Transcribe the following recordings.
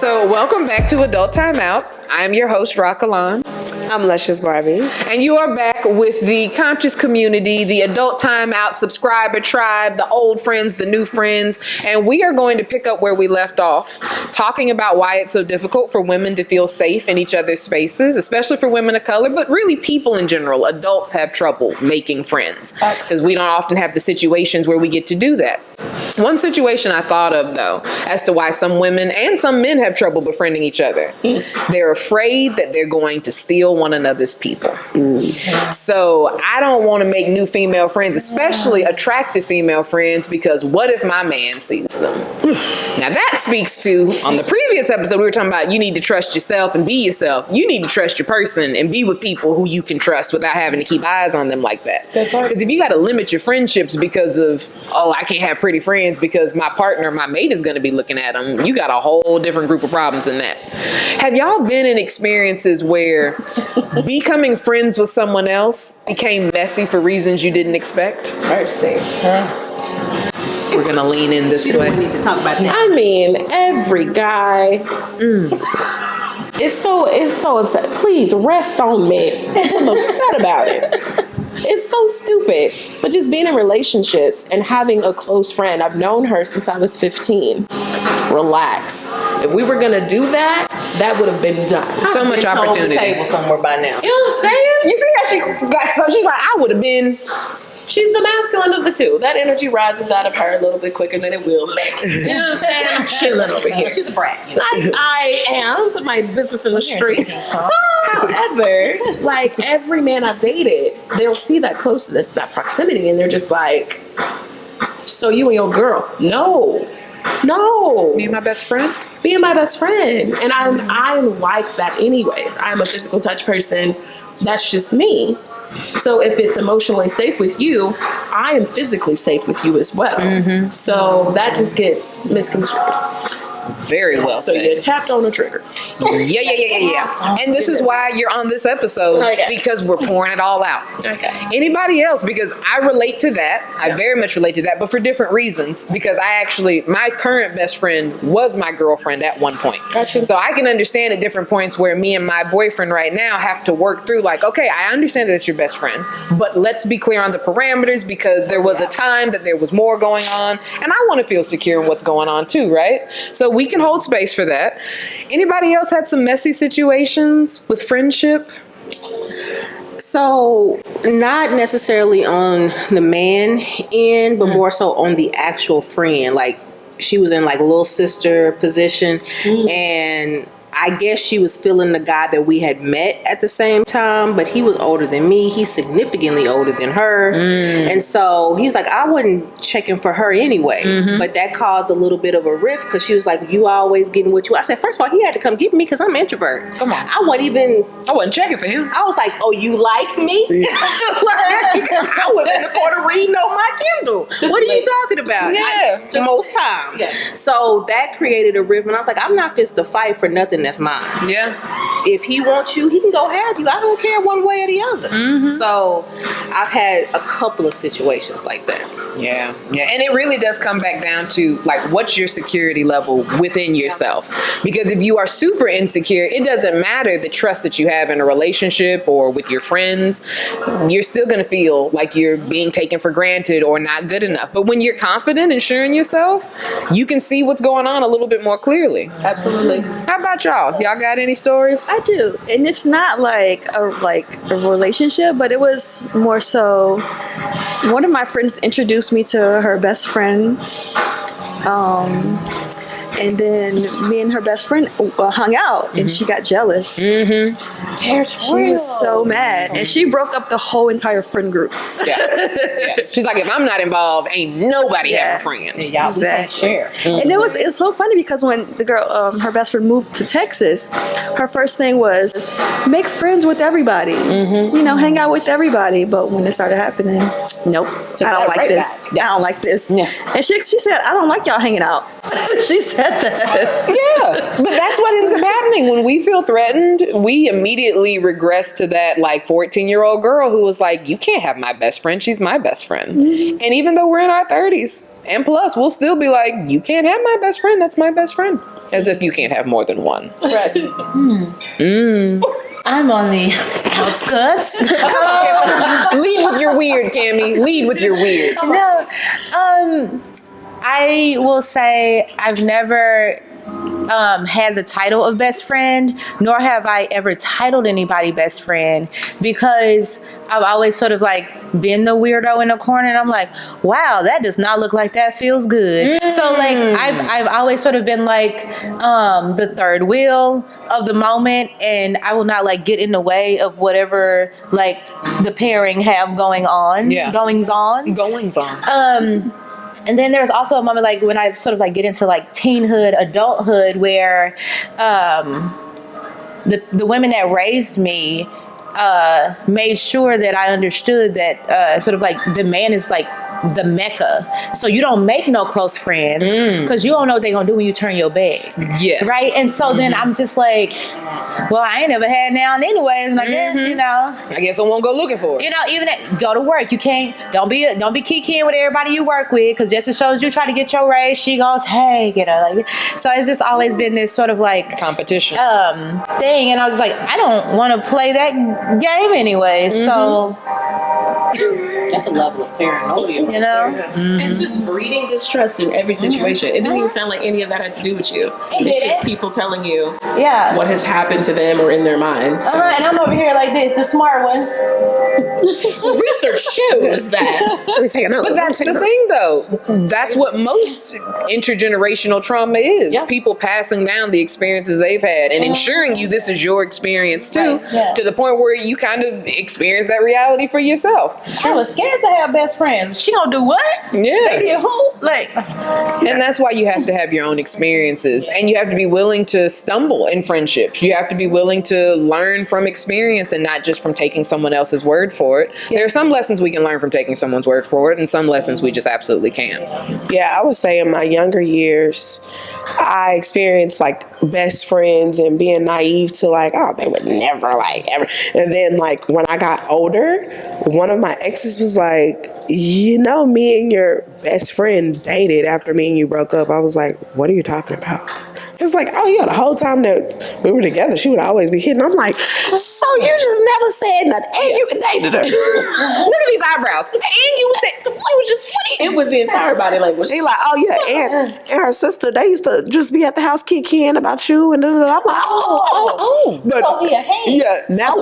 So welcome back to Adult Timeout. I'm your host, Rahkalon. I'm Luscious Barbie. And you are back with the conscious community, the Adult Timeout subscriber tribe, the old friends, the new friends. And we are going to pick up where we left off, talking about why it's so difficult for women to feel safe in each other's spaces, especially for women of color, but really people in general. Adults have trouble making friends because we don't often have the situations where we get to do that. One situation I thought of, though, as to why some women and some men have trouble befriending each other. They're afraid that they're going to steal one another's people. So I don't want to make new female friends, especially attractive female friends, because what if my man sees them? Now that speaks to, on the previous episode, we were talking about you need to trust yourself and be yourself. You need to trust your person and be with people who you can trust without having to keep eyes on them like that. Because if you got to limit your friendships because of, I can't have pretty friends because my partner, my mate is going to be looking at them, you got a whole different group of problems in that. Have y'all been in experiences where becoming friends with someone else became messy for reasons you didn't expect? Mercy. We're going to lean in this way. We need to talk about that. I mean, every guy is so upset. Please rest on me. I'm upset about it. It's so stupid. But just being in relationships and having a close friend, I've known her since I was 15. Relax. If we were gonna do that, that would have been done. So much opportunity. On the table somewhere by now. You know what I'm saying? You see how she got so she's like, I would have been. She's the masculine of the two. That energy rises out of her a little bit quicker than it will me. You know what I'm saying? I'm chilling over here. She's a brat. You know? I am. Put my business in the street. However, like every man I've dated, they'll see that closeness, that proximity, and they're just like, so you and your girl. No. Me and my best friend? Being my best friend. And I'm like that anyways. I'm a physical touch person. That's just me. So if it's emotionally safe with you, I am physically safe with you as well. So that just gets misconstrued. Very well So said. you tapped on the trigger. Yeah. And this is why you're on this episode, because we're pouring it all out. Okay. Anybody else? Because I relate to that. I very much relate to that, but for different reasons. Because my current best friend was my girlfriend at one point. Gotcha. So I can understand at different points where me and my boyfriend right now have to work through like, okay, I understand that it's your best friend, but let's be clear on the parameters because there was a time that there was more going on and I want to feel secure in what's going on too, right? So we can hold space for that. Anybody else had some messy situations with friendship? So, not necessarily on the man end, but more so on the actual friend. Like, she was in like little sister position, and I guess she was feeling the guy that we had met at the same time, but he was older than me. He's significantly older than her. And so he's like, I wasn't checking for her anyway. But that caused a little bit of a rift because she was like, you always getting what you... I said, first of all, he had to come get me because I'm an introvert. Come on. I wasn't checking for him. I was like, oh, you like me? I was in the corner reading on my Kindle. What are you talking about? Yeah. Most times. Yeah. So that created a rift. And I was like, I'm not fist to fight for nothing that's mine. Yeah. If he wants you, he can go have you. I don't care one way or the other. So I've had a couple of situations like that. Yeah. And it really does come back down to like, what's your security level within yourself? Because if you are super insecure, it doesn't matter the trust that you have in a relationship or with your friends. You're still going to feel like you're being taken for granted or not good enough. But when you're confident and sure in yourself, you can see what's going on a little bit more clearly. Absolutely. How about y'all? Y'all got any stories? I do, and it's not like a relationship, but it was more so. One of my friends introduced me to her best friend, and then me and her best friend hung out, and she got jealous. Territorial. She was so mad, and she broke up the whole entire friend group. Yeah. She's like, if I'm not involved, ain't nobody having friends. Y'all we can't share. And it's so funny because when the girl, her best friend, moved to Texas, her first thing was make friends with everybody. Hang out with everybody. But when it started happening, nope, I don't like this. I don't like this. Yeah. And she said, I don't like y'all hanging out. She said that. Yeah, but that's what ends up happening when we feel threatened. We immediately regress to that like 14-year-old girl who was like, you can't have my best friend, she's my best friend. And even though we're in our 30s and plus, we'll still be like, you can't have my best friend, that's my best friend. As if you can't have more than one. Correct. I'm on the outskirts. Lead with your weird, Cammy. Lead with your weird. No, I will say I've never had the title of best friend, nor have I ever titled anybody best friend, because I've always sort of like been the weirdo in the corner, and I'm like, wow, that does not look like that feels good. So like I've always sort of been like the third wheel of the moment, and I will not like get in the way of whatever like the pairing have going on. Goings on. And then there's also a moment like when I sort of like get into like teenhood, adulthood, where the women that raised me made sure that I understood that sort of like the man is like the mecca. So you don't make no close friends because you don't know what they're gonna do when you turn your back. Yes. Right? And so then I'm just like, well, I ain't never had none anyways, and I guess, you know. I guess I won't go looking for it. You know, even go to work. You can't, don't be kikiing with everybody you work with, because just as shows you try to get your raise, she gonna take it. Like, so it's just always been this sort of like competition thing, and I was like, I don't want to play that game anyway. So That's a level of paranoia. you know, It's just breeding distrust in every situation. It didn't even sound like any of that had to do with you. It's just people telling you yeah. what has happened to them or in their minds. So. And I'm over here like this, the smart one. Research shows that. But that's the thing, though. That's what most intergenerational trauma is. Yeah. People passing down the experiences they've had and ensuring you this is your experience too, to the point where you kind of experience that reality for yourself. I was scared to have best friends. She gonna do what? Yeah. They get who? Like, And that's why you have to have your own experiences, and you have to be willing to stumble in friendships. You have to be willing to learn from experience and not just from taking someone else's word for it. There are some lessons we can learn from taking someone's word for it, and some lessons we just absolutely can't. Yeah, I would say in my younger years, I experienced like best friends and being naive to like, oh, they would never like ever. And then like when I got older, one of my exes was like, you know, me and your best friend dated after me and you broke up. I was like, what are you talking about? It's like, oh yeah, the whole time that we were together, she would always be hitting. I'm like, so you just never said nothing, and you dated her. Look at these eyebrows. And you was just, It was the entire body language. They like, oh yeah, and her sister, they used to just be at the house kicking about you, and da, da, da. I'm like, oh. But so he a hand. yeah, now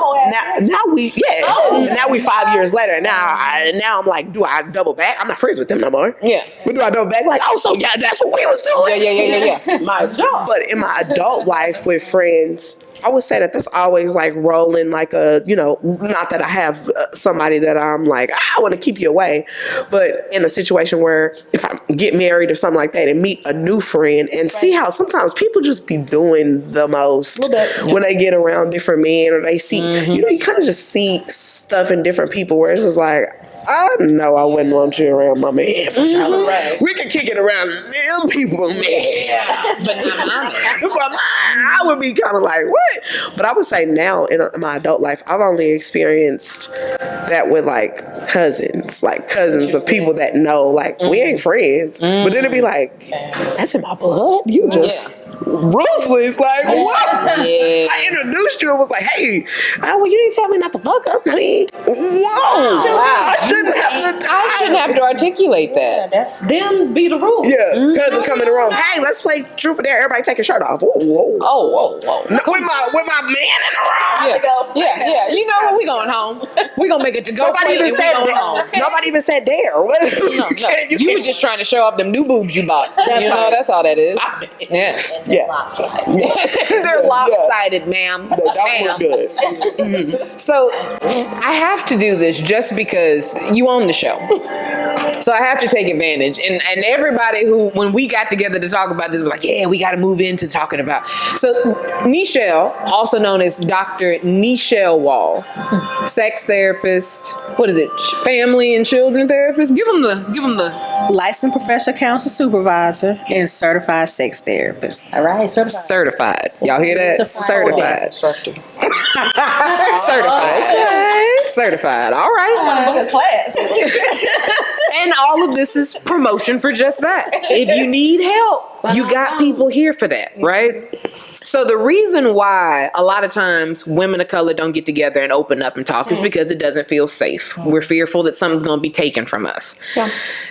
we 5 years later. Now I'm like, do I double back? I'm not friends with them no more. Yeah. But do I double back? Like, oh, so yeah, that's what we was doing. yeah. My job. But in my adult life with friends, I would say that that's always like rolling like a, you know, not that I have somebody that I'm like, I want to keep you away. But in a situation where if I get married or something like that and meet a new friend and see how sometimes people just be doing the most when they get around different men or they see, you know, you kind of just see stuff in different people where it's just like, I know I wouldn't want you around my man for sure. Right. We can kick it around them people, man. But not my man. But I would be kind of like, what? But I would say now in my adult life, I've only experienced that with like cousins of people that know, like, we ain't friends. But then it'd be like, that's in my blood. You just ruthless. Like, what? Yeah. I introduced you and was like, hey, well, you didn't tell me not to fuck up. I mean, whoa. I shouldn't have to articulate that. That's Them's be the rule. Yeah, cousin coming around. Hey, let's play truth or dare. Everybody take your shirt off. Whoa. Whoa. No, with my man in the room. Yeah. You know what? We going home. We gonna make it to go. Nobody even said home. Nobody even said dare. What? No. You were just trying to show off them new boobs you bought. You know, that's all that is. Yeah. They're lopsided, ma'am. They don't look good. So I have to do this just because you own the show. So I have to take advantage. And everybody who, when we got together to talk about this, was like, yeah, we got to move into talking about. So Nichelle, also known as Dr. Nichelle Wall, sex therapist, what is it? Family and children therapist? Give them the Licensed professional counsel supervisor and certified sex therapist. all right. certified. Y'all hear that? Certified. Certified. All right. Book a class. And all of this is promotion for just that. If you need help, you got people here for that, right? So the reason why a lot of times women of color don't get together and open up and talk is because it doesn't feel safe. We're fearful that something's going to be taken from us. Yeah.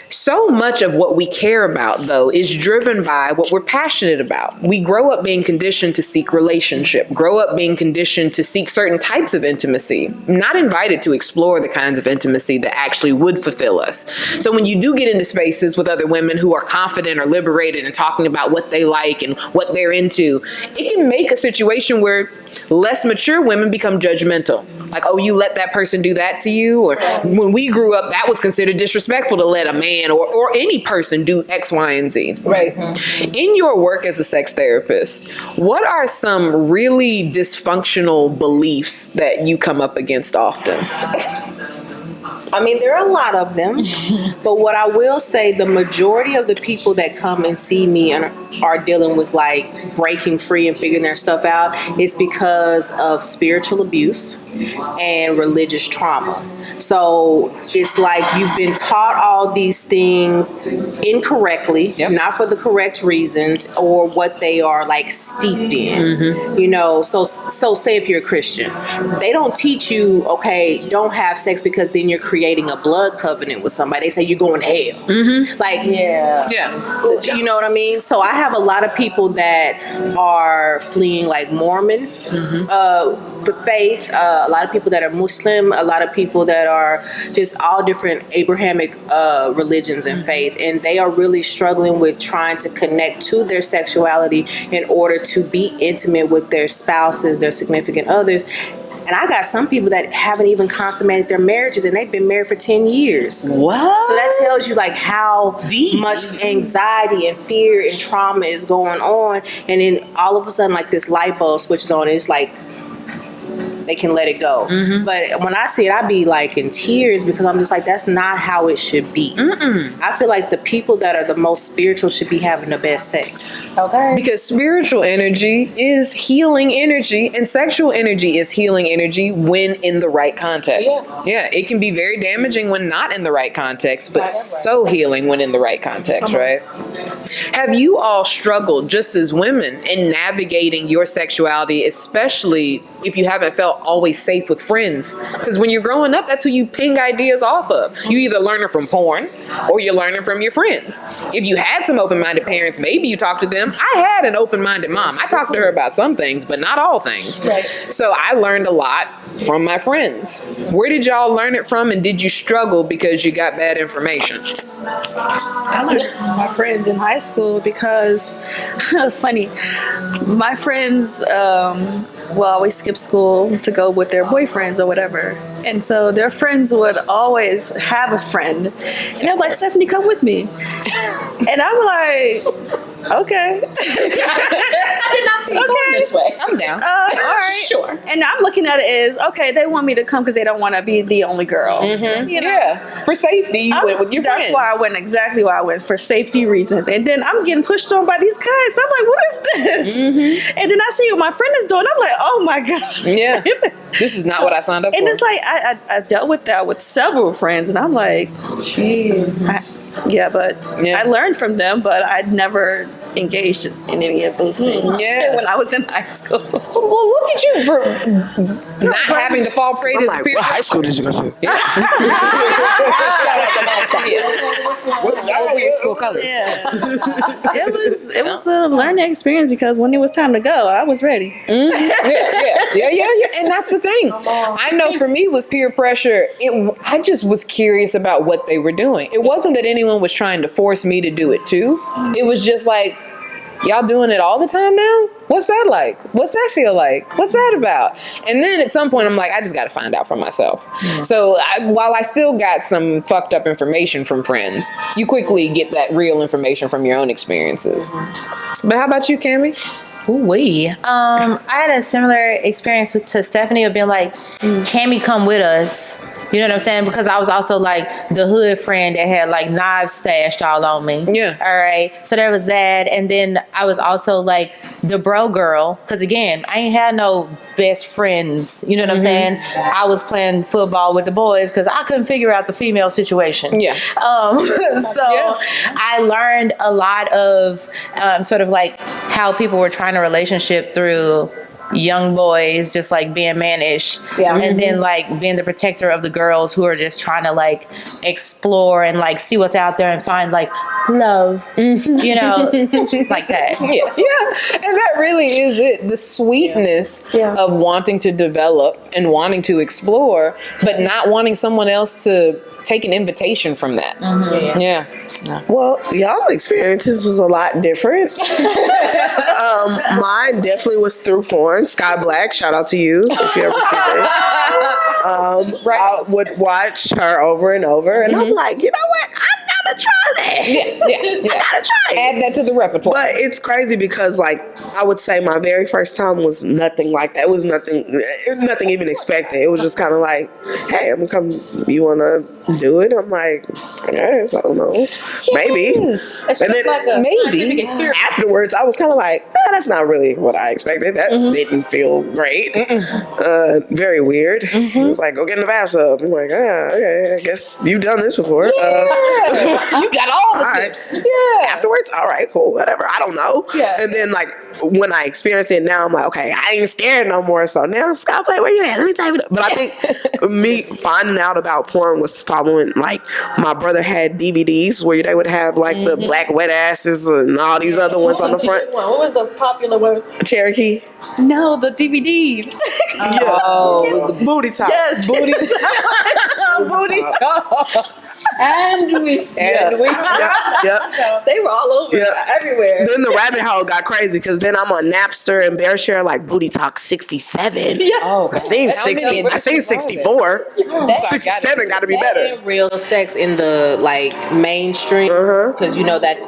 So much of what we care about, though, is driven by what we're passionate about. We grow up being conditioned to seek relationship, grow up being conditioned to seek certain types of intimacy, not invited to explore the kinds of intimacy that actually would fulfill us. So when you do get into spaces with other women who are confident or liberated and talking about what they like and what they're into, it can make a situation where less mature women become judgmental. Like, oh, you let that person do that to you? Or when we grew up, that was considered disrespectful to let a man or any person do X, Y, and Z. Right. In your work as a sex therapist, what are some really dysfunctional beliefs that you come up against often? I mean, there are a lot of them, but what I will say, the majority of the people that come and see me and are dealing with like breaking free and figuring their stuff out is because of spiritual abuse and religious trauma. So it's like you've been taught all these things incorrectly, not for the correct reasons or what they are like steeped in, you know. So say if you're a Christian, they don't teach you, okay, don't have sex because then you're creating a blood covenant with somebody. They say you're going to hell. Like, you know what I mean? So I have a lot of people that are fleeing like Mormon the faith, a lot of people that are Muslim, a lot of people that are just all different Abrahamic religions and faith, and they are really struggling with trying to connect to their sexuality in order to be intimate with their spouses, their significant others. And I got some people that haven't even consummated their marriages and they've been married for 10 years. What? So that tells you like how much anxiety and fear and trauma is going on. And then all of a sudden like this light bulb switches on and it's like they can let it go. But when I see it, I be like in tears because I'm just like, that's not how it should be. I feel like the people that are the most spiritual should be having the best sex. Okay. Because spiritual energy is healing energy and sexual energy is healing energy when in the right context. Yeah, it can be very damaging when not in the right context, but so healing when in the right context, right? Have you all struggled just as women in navigating your sexuality, especially if you haven't felt always safe with friends? Because when you're growing up, that's who you ping ideas off of. You either learn it from porn or you're learning from your friends. If you had some open-minded parents, maybe you talked to them. I had an open-minded mom. I talked to her about some things, but not all things. Right. So I learned a lot from my friends. Where did y'all learn it from, and did you struggle because you got bad information? I learned from my friends in high school because, funny, my friends will always skip school to go with their boyfriends or whatever. And so their friends would always have a friend. And they're like, Stephanie, come with me. And I'm like, okay. I did not see you going this way. I'm down. All right. Sure. And I'm looking at it as, okay, they want me to come because they don't want to be the only girl. You know? Yeah, for safety, you went with your friends. That's why I went exactly why I went, for safety reasons. And then I'm getting pushed on by these guys. I'm like, what is this? And then I see what my friend is doing. I'm like, oh my God. Yeah. This is not what I signed up And for. it's like, I dealt with that with several friends. And I'm like, geez. But I learned from them, but I'd never engaged in any of those things when I was in high school. Well, look at you for not having to fall prey to I'm like, what high school did you go to? What were your school colors? It was a learning experience because when it was time to go, I was ready. Yeah. And that's the thing. I know for me with peer pressure, I just was curious about what they were doing. It wasn't that anyone was trying to force me to do it too. It was just like, y'all doing it all the time now? What's that like? What's that feel like? What's that about? And then at some point, I'm like, I just got to find out for myself. So while I still got some fucked up information from friends, you quickly get that real information from your own experiences. But how about you, Cammie? I had a similar experience to Stephanie of being like, Cammie, come with us. You know what I'm saying? Because I was also like the hood friend that had like knives stashed all on me. Yeah. All right. So there was that. And then I was also like the bro girl. Because again, I ain't had no best friends. You know what I'm saying? I was playing football with the boys because I couldn't figure out the female situation. Yeah. So I learned a lot of sort of like how people were trying a relationship through young boys just like being mannish, and then like being the protector of the girls who are just trying to like explore and like see what's out there and find like love, you know, like that. And that really is it, the sweetness of wanting to develop and wanting to explore, but not wanting someone else to take an invitation from that. Well, y'all experiences was a lot different. Mine definitely was through porn. Sky Black, shout out to you if you ever see this. I would watch her over and over, and I'm like, you know what? I gotta try that. I gotta try it. Add that to the repertoire. But it's crazy because, like, I would say my very first time was nothing like that. It was nothing even expected. It was just kind of like, hey, I'm gonna come. You wanna do it? I'm like, I guess, I don't know, maybe. It's And then like a scientific maybe experience. afterwards, I was kind of like, that's not really what I expected. That didn't feel great. Very weird. It was like, go get in the bathtub. I'm like, okay, I guess you've done this before. You got all the tips. Afterwards, all right, cool, whatever. I don't know. And then like when I experience it now, I'm like, okay, I ain't scared no more. So now, Scott, play, where you at? Let me type it up. But I think me finding out about porn was following, like, my brother had DVDs where they would have like the black wet asses and all these other ones on the front. What was the popular one? Cherokee. No, the DVDs. Oh, the Booty top. Yes. Booty. booty top. And we Yep. They were all over, everywhere. Then the rabbit hole got crazy because then I'm on Napster and BearShare, like Booty Talk 67. Oh, I seen 60. I seen 64. 67 got to be better. And real sex in the like mainstream, because you know that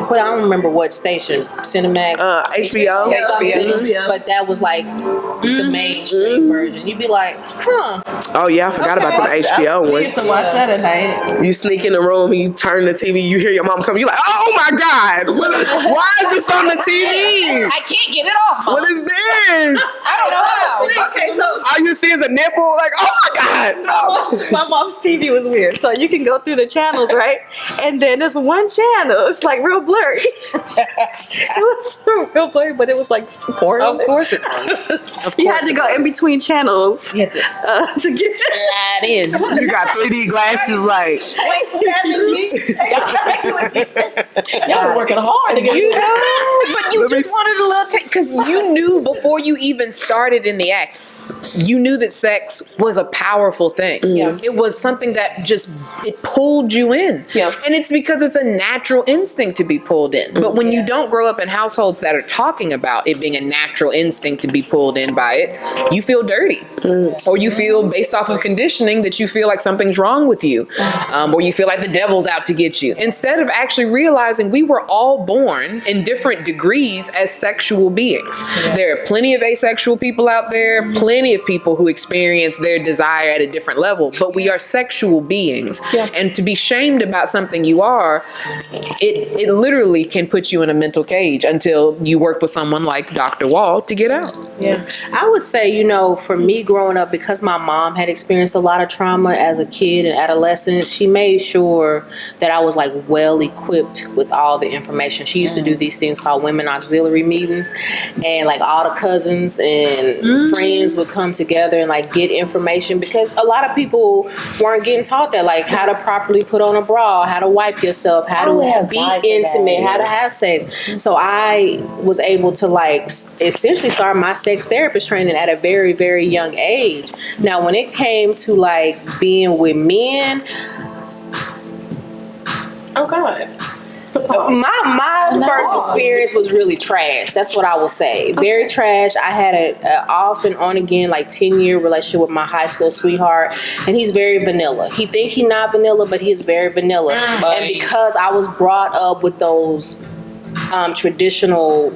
but I don't remember what station, Cinemax, HBO. something, but that was like the mainstream version. You'd be like, Oh yeah, I forgot about the HBO We one. used to watch that at night. You sneak in the room, you turn the TV, you hear your mom come, you like, oh my God, why is this on the TV? I can't get it off. Mom. What is this? I don't know how. Okay, so All you see is a nipple, like, oh my God. No. my mom's TV was weird. So you can go through the channels, right? And then there's one channel. It's like real blurry. It was real blurry, but it was like porn. Of course it was. You had to go in between channels to get Slide in. You got 3D glasses, like, y'all were working hard to get You know, but you Let me just wanted a little taste because you knew before you even started in the act. You knew that sex was a powerful thing. It was something that just, it pulled you in. And it's because it's a natural instinct to be pulled in. But when you don't grow up in households that are talking about it being a natural instinct to be pulled in by it, you feel dirty. Or you feel, based off of conditioning, that you feel like something's wrong with you. Or you feel like the devil's out to get you. Instead of actually realizing we were all born in different degrees as sexual beings. There are plenty of asexual people out there, plenty of people who experience their desire at a different level, but we are sexual beings. And to be shamed about something you are, it literally can put you in a mental cage until you work with someone like Dr. Wall to get out. I would say, you know, for me growing up, because my mom had experienced a lot of trauma as a kid and adolescent, she made sure that I was like well equipped with all the information. She used to do these things called women auxiliary meetings, and like all the cousins and friends would come together and like get information, because a lot of people weren't getting taught that, like how to properly put on a bra, how to wipe yourself, how to be intimate, how to have sex. So I was able to like essentially start my sex therapist training at a very, very young age. Now, when it came to like being with men, oh God. my first experience was really trash. That's what I will say. Very trash. I had a off and on again like 10-year relationship with my high school sweetheart, and he's very vanilla. He think he's not vanilla, but he's very vanilla. And because I was brought up with those traditional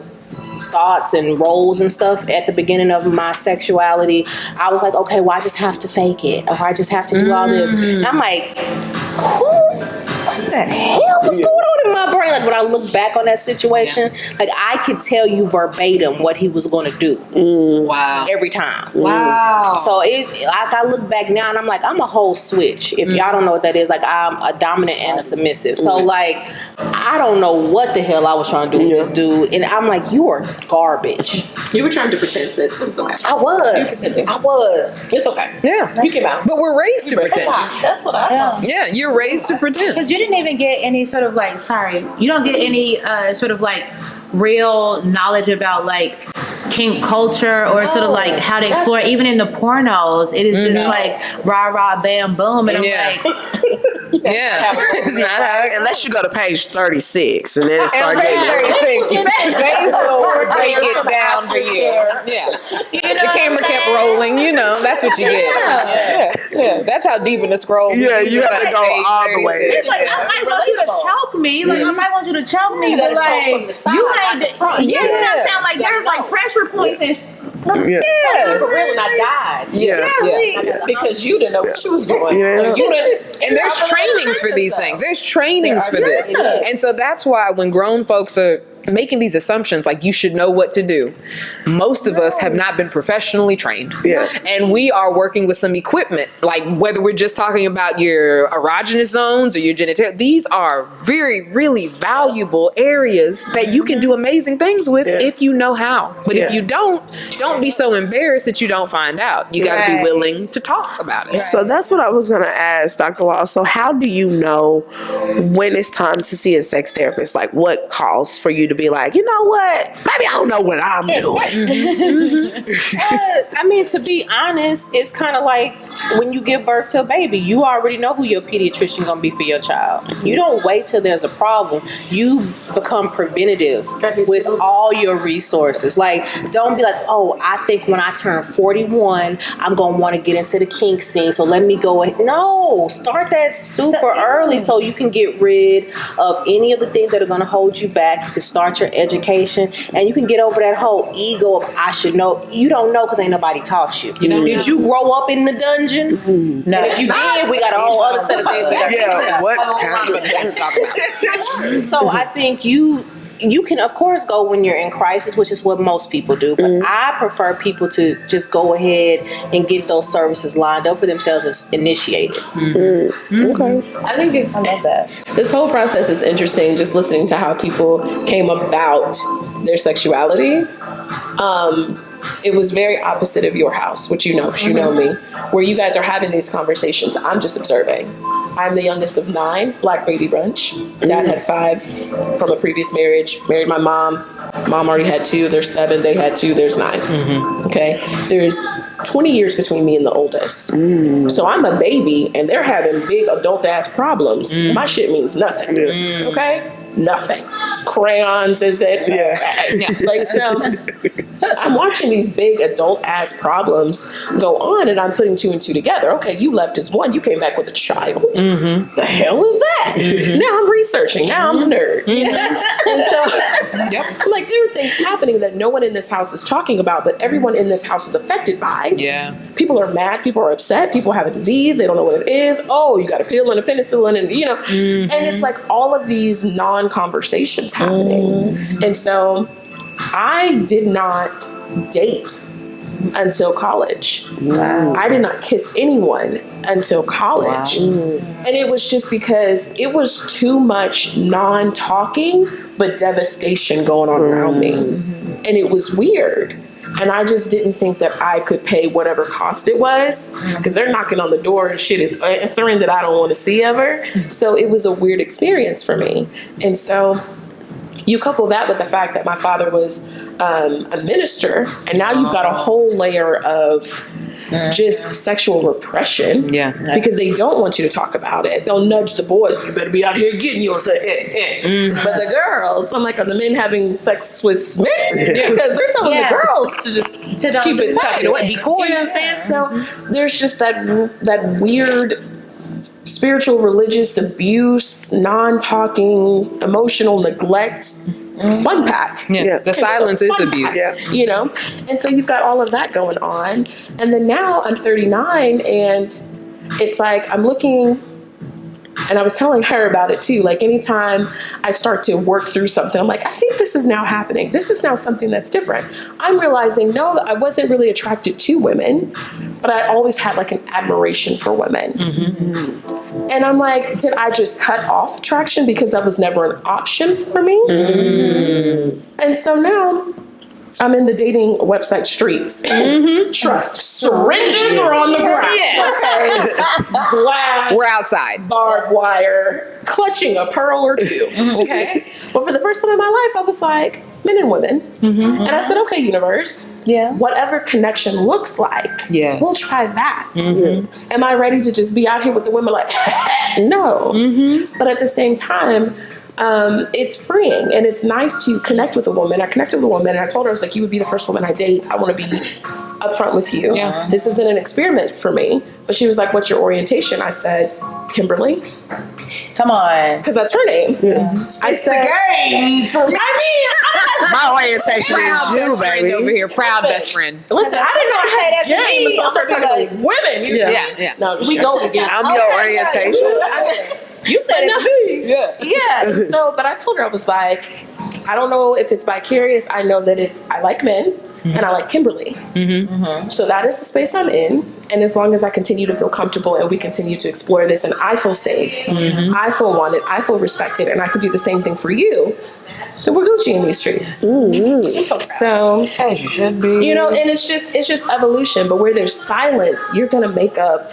thoughts and roles and stuff at the beginning of my sexuality, I was like, okay, well, I just have to fake it, or I just have to do all this. And I'm like, what the hell was going on in my brain? Like when I look back on that situation, like I could tell you verbatim what he was going to do. Wow. Every time. Wow. So like I look back now and I'm like, I'm a whole switch. If y'all don't know what that is, like I'm a dominant and a submissive. So like, I don't know what the hell I was trying to do with this dude. And I'm like, you are garbage. You were trying to pretend, sis. It was okay. I was. It's okay. Yeah. You came out. But we're raised to pretend. That's what I thought. Yeah, you're raised to pretend. Because you didn't even get any sort of like, you don't get any sort of like real knowledge about like kink culture or sort of like how to explore. Even in the pornos, it is just like rah rah bam boom, and I'm like, yeah, it's not how it Unless you go to page 36 and then it starts page getting 36, they will break it down for you. Yeah. The camera kept rolling, that's what you get. Yeah. That's how deep in the scroll. Yeah, you have to go all the way. it's like I might want you to choke me, like I might want you to choke me, but like you ain't, you know what I'm saying? Like there's like pressure points and. For real, and I died. Yeah. Because you didn't know what she was doing. Yeah. And there's trainings for these things. There's trainings for this. And so that's why when grown folks are making these assumptions like you should know what to do, most of us have not been professionally trained. Yeah. And we are working with some equipment, like whether we're just talking about your erogenous zones or your genitalia, these are really valuable areas that you can do amazing things with if you know how. But if you don't be so embarrassed that you don't find out. You got to be willing to talk about it. So that's what I was going to ask, Dr. Wall. So how do you know when it's time to see a sex therapist? Like what calls for you to be like, you know what? Maybe I don't know what I'm doing. I mean, to be honest, it's kind of like when you give birth to a baby, you already know who your pediatrician gonna be for your child. You don't wait till there's a problem. You become preventative with all your resources. Like, don't be like, oh, I think when I turn 41, I'm gonna want to get into the kink scene, so let me go ahead. No, start that super early so you can get rid of any of the things that are gonna hold you back. You can start your education, and you can get over that whole ego of I should know. You don't know because ain't nobody taught you. Did you grow up in the dungeon? No. And if you did, we got a whole other set of things we got to Yeah, what kind of Let's talk about it. So I think you can, of course, go when you're in crisis, which is what most people do. But I prefer people to just go ahead and get those services lined up for themselves as initiated. Okay. I think I love that. This whole process is interesting, just listening to how people came about their sexuality. It was very opposite of your house, which you know, because you know me, where you guys are having these conversations. I'm just observing. I'm the youngest of 9, Black baby bunch. Dad had 5 from a previous marriage, married my mom. Mom already had 2, there's 7, they had 2, there's 9. Okay, there's 20 years between me and the oldest. So I'm a baby and they're having big adult ass problems. My shit means nothing. Okay? Nothing. Crayons, is it? Like, so I'm watching these big adult ass problems go on and I'm putting 2 and 2 together. Okay, you left as one, you came back with a child. The hell is that? Now I'm researching. Now I'm a nerd. And so I'm like, there are things happening that no one in this house is talking about, but everyone in this house is affected by. Yeah. People are mad, people are upset, people have a disease, they don't know what it is. Oh, you got a pill and a penicillin and and it's like all of these non-conversations happening. And so I did not date until college. I did not kiss anyone until college. And it was just because it was too much non-talking but devastation going on around me. And it was weird. And I just didn't think that I could pay whatever cost it was, because they're knocking on the door and shit is answering that I don't want to see ever. So it was a weird experience for me. And so you couple that with the fact that my father was a minister, and now you've got a whole layer of just sexual repression, because they don't want you to talk about it. They'll nudge the boys, you better be out here getting yours. But the girls, I'm like, are the men having sex with men? Because they're telling the girls to just keep it tucked away, be coy. You know what I'm saying? So there's just that weird spiritual religious abuse, non-talking, emotional neglect fun pack. Yeah. The silence is Fun abuse. pack, you know? And so you've got all of that going on. And then now I'm 39 and it's like I'm looking, and I was telling her about it too. Like anytime I start to work through something, I'm like, I think this is now happening. This is now something that's different. I'm realizing, no, I wasn't really attracted to women, but I always had like an admiration for women. And I'm like, did I just cut off attraction because that was never an option for me? And so now I'm in the dating website streets. Trust. Syringes are on the ground. Okay. Glass. We're outside. Barbed wire. Clutching a pearl or two. Okay. But for the first time in my life, I was like, men and women. And I said, okay, universe. Yeah. Whatever connection looks like, Yes. we'll try that. Am I ready to just be out here with the women like, no. But at the same time, it's freeing and it's nice to connect with a woman. I connected with a woman and I told her, I was like, you would be the first woman I date. I want to be upfront with you. Yeah. This isn't an experiment for me. But she was like, what's your orientation? I said, Kimberly. Come on. Because that's her name. I said, game for me. My orientation Proud is you, best friend baby. over here. Proud best friend. listen, I didn't know I had that That's game me. until I started talking to women. Yeah. No, We go together. I'm your orientation. You said it. Yeah. So, but I told her, I was like, I don't know if it's vicarious. I know that I like men and I like Kimberly. So that is the space I'm in. And as long as I continue to feel comfortable and we continue to explore this and I feel safe, I feel wanted, I feel respected, and I can do the same thing for you, then we're Gucci in these streets. So, As you should be. you know, and it's just evolution. But where there's silence, you're gonna make up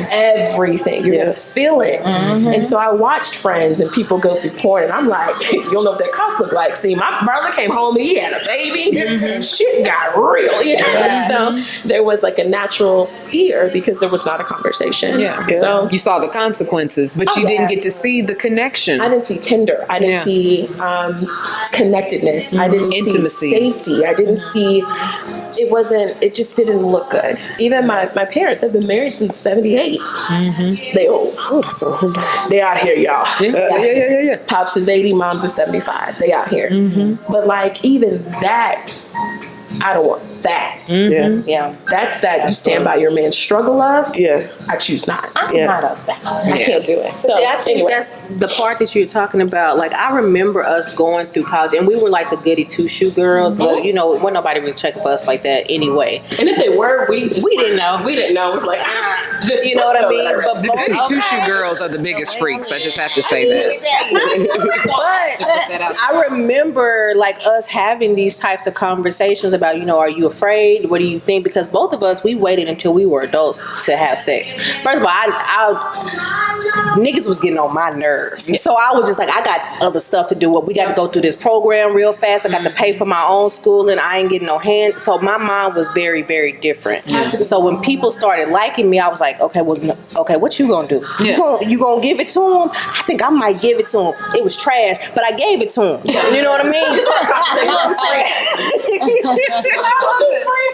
everything. You're gonna feel it. And so I watched Friends and people go through porn, and I'm like, you don't know what their costs look like. See, my brother came home and he had a baby. Shit got real. You know? So there was like a natural fear because there was not a conversation. So You saw the consequences, but you didn't get to see the connection. I didn't see Tinder. I didn't see connectedness. I didn't Intimacy. see safety. I didn't see, it just didn't look good. Even my parents have been married since 78. They old. They out here, y'all. Yeah. Pops is 80, mom's is 75. They out here. But like even that, I don't want that. Yeah. That's that you stand by your man's struggle of. Yeah. I choose not. I'm not up that. I can't do it. So See, I think anyway. that's the part that you're talking about. Like, I remember us going through college, and we were like the goody two-shoe girls, but you know, wasn't nobody really checking for us like that anyway. And if they were, we didn't know. We didn't know. We're like, just You know what I mean? But The goody two-shoe girls are the biggest freaks. I just have to say that. But I remember like us having these types of conversations about, you know, are you afraid? What do you think? Because both of us, we waited until we were adults to have sex. First of all, I niggas was getting on my nerves. So I was just like, I got other stuff to do. We got to go through this program real fast. I got to pay for my own schooling. I ain't getting no hand. So my mind was very, very different. So when people started liking me, I was like, okay, well, okay, what you gonna do? You gonna give it to him? I think I might give it to him. It was trash, but I gave it to him. You know what I mean? You know what I'm saying?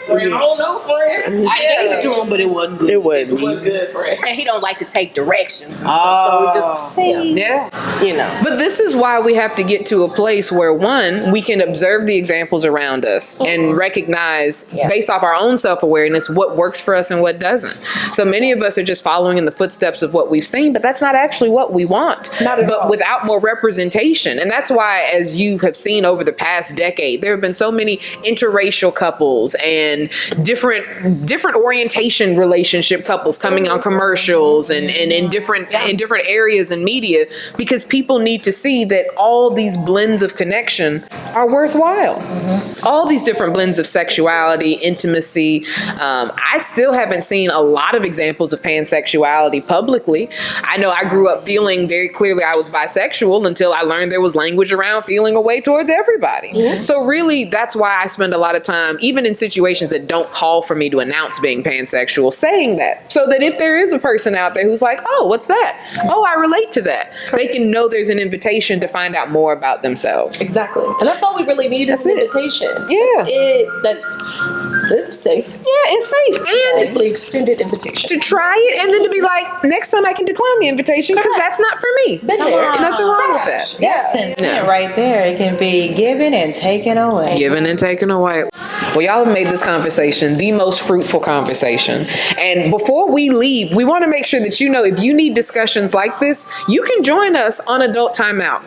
I don't know, friend. I gave it to him, but it wasn't good. It wasn't. What good, friend? And he don't like to take directions and stuff. So we just, Yeah. you know. But this is why we have to get to a place where, one, we can observe the examples around us and recognize, based off our own self-awareness, what works for us and what doesn't. So many of us are just following in the footsteps of what we've seen, but that's not actually what we want. Not at all. Without more representation. And that's why, as you have seen over the past decade, there have been so many interracial couples and different orientation relationship couples coming on commercials and in different areas in media, because people need to see that all these blends of connection are worthwhile. All these different blends of sexuality, intimacy. I still haven't seen a lot of examples of pansexuality publicly. I know I grew up feeling very clearly I was bisexual until I learned there was language around feeling a way towards everybody. So really, that's why I spend a lot of time, even in situations that don't call for me to announce being pansexual, saying that, so that if there is a person out there who's like, oh, what's that? Oh, I relate to that. They can know there's an invitation to find out more about themselves. Exactly. And that's all we really need is an invitation. Yeah. That's It's safe. Yeah, it's safe. And Safely extended invitation. to try it and then to be like, next time I can decline the invitation because that's not for me. Been there. Nothing wrong with that. That's consent right there. It can be given and taken away. Given and taken away. Well, y'all have made this conversation the most fruitful conversation. And before we leave, we want to make sure that you know if you need discussions like this, you can join us on Adult Timeout.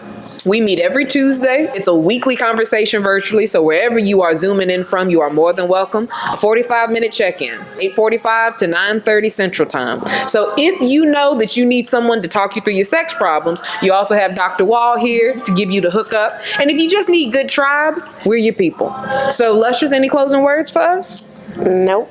We meet every Tuesday. It's a weekly conversation virtually, so wherever you are zooming in from, you are more than welcome. A 45-minute check-in, 8:45 to 9:30 Central Time. So if you know that you need someone to talk you through your sex problems, you also have Dr. Wall here to give you the hookup. And if you just need good tribe, we're your people. So Luscious, any closing words for us? Nope.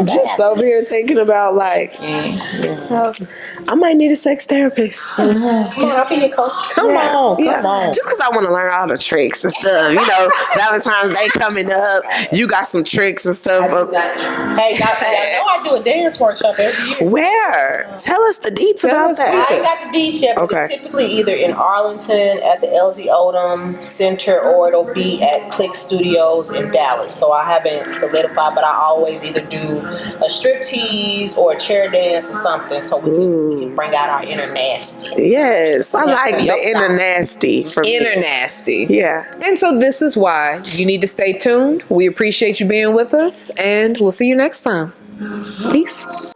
Just over here thinking about like, I might need a sex therapist. Come on, I'll be your coach. Come on. Just because I want to learn all the tricks and stuff. You know, Valentine's Day coming up. You got some tricks and stuff. Hey, I do a dance workshop every year. Where? Tell us the deets Tell about us that. I ain't got the deets yet, but Okay. it's typically either in Arlington at the LZ Odom Center or it'll be at Click Studios in Dallas. So I haven't solidified, but I always either do a strip tease or a chair dance or something so we can bring out our inner nasty. Yes, I like Yep. the inner nasty for me. Inner nasty. Yeah. And so this is why you need to stay tuned. We appreciate you being with us, and we'll see you next time. Peace.